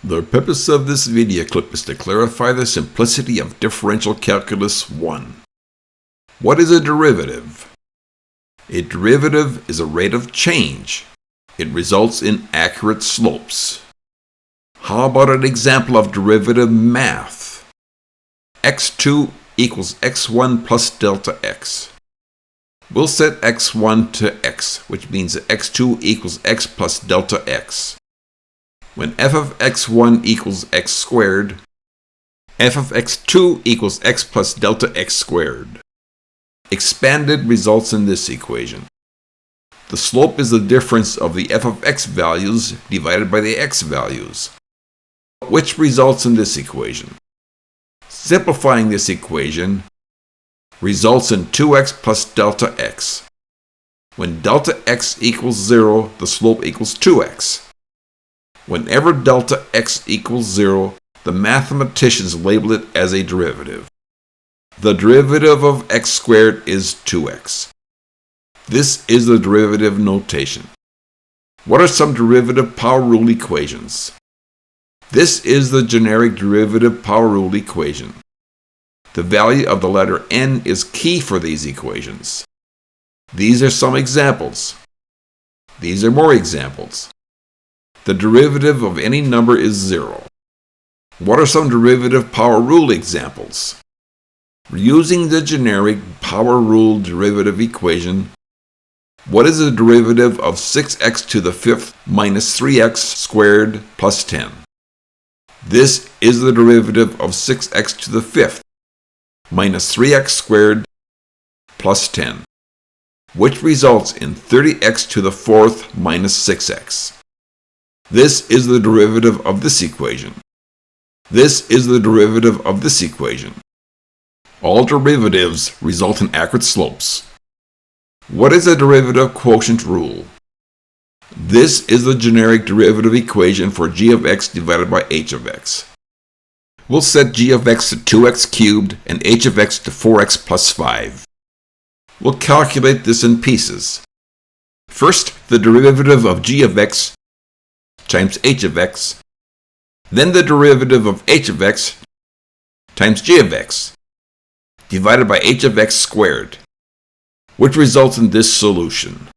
The purpose of this video clip is to clarify the simplicity of differential calculus 1. What is a derivative? A derivative is a rate of change. It results in accurate slopes. How about an example of derivative math? x2 equals x1 plus delta x. We'll set x1 to x, which means that x2 equals x plus delta x. When f of x1 equals x squared, f of x2 equals x plus delta x squared. Expanded results in this equation. The slope is the difference of the f of x values divided by the x values, which results in this equation. Simplifying this equation results in 2x plus delta x. When delta x equals 0, the slope equals 2x. Whenever delta x equals 0, the mathematicians label it as a derivative. The derivative of x squared is 2x. This is the derivative notation. What are some derivative power rule equations? This is the generic derivative power rule equation. The value of the letter n is key for these equations. These are some examples. These are more examples. The derivative of any number is 0. What are some derivative power rule examples? Using the generic power rule derivative equation, what is the derivative of 6x to the 5th minus 3x squared plus 10? This is the derivative of 6x to the 5th minus 3x squared plus 10, which results in 30x to the 4th minus 6x. This is the derivative of this equation. This is the derivative of this equation. All derivatives result in accurate slopes. What is a derivative quotient rule? This is the generic derivative equation for g of x divided by h of x. We'll set g of x to 2x cubed and h of x to 4x plus 5. We'll calculate this in pieces. First, the derivative of g of x times h of x, then the derivative of h of x times g of x, divided by h of x squared, which results in this solution.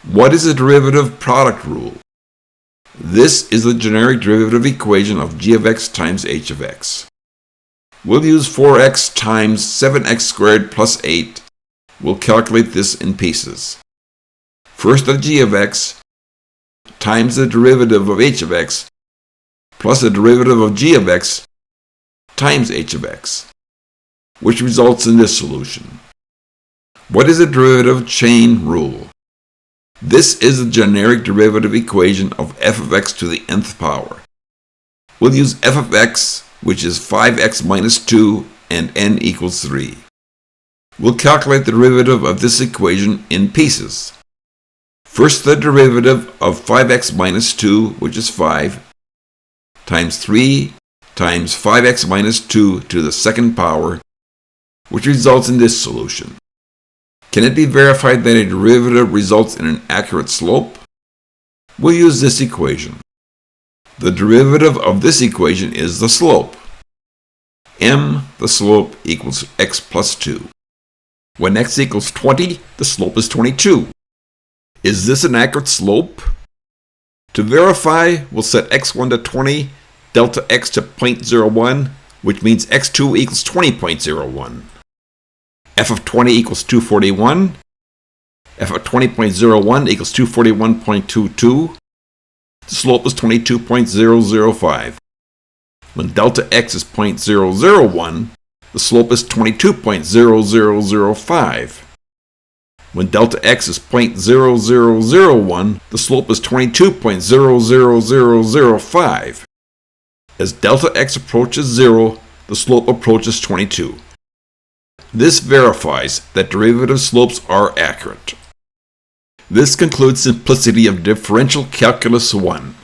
What is the derivative product rule? This is the generic derivative equation of g of x times h of x. We'll use 4x times 7x squared plus 8. We'll calculate this in pieces. First, the g of x times the derivative of h of x plus the derivative of g of x times h of x, which results in this solution. What is a derivative chain rule? This is the generic derivative equation of f of x to the nth power. We'll use f of x, which is 5x minus 2, and n equals 3. We'll calculate the derivative of this equation in pieces. First, the derivative of 5x minus 2, which is 5, times 3 times 5x minus 2 to the second power, which results in this solution. Can it be verified that a derivative results in an accurate slope? We'll use this equation. The derivative of this equation is the slope. M, the slope, equals x plus 2. When x equals 20, the slope is 22. Is this an accurate slope? To verify, we'll set x1 to 20, delta x to 0.01, which means x2 equals 20.01. f of 20 equals 241. f of 20.01 equals 241.22. The slope is 22.005. When delta x is 0.001, the slope is 22.0005. When delta x is 0.0001, the slope is 22.00005. As delta x approaches 0, the slope approaches 22. This verifies that derivative slopes are accurate. This concludes simplicity of differential calculus 1.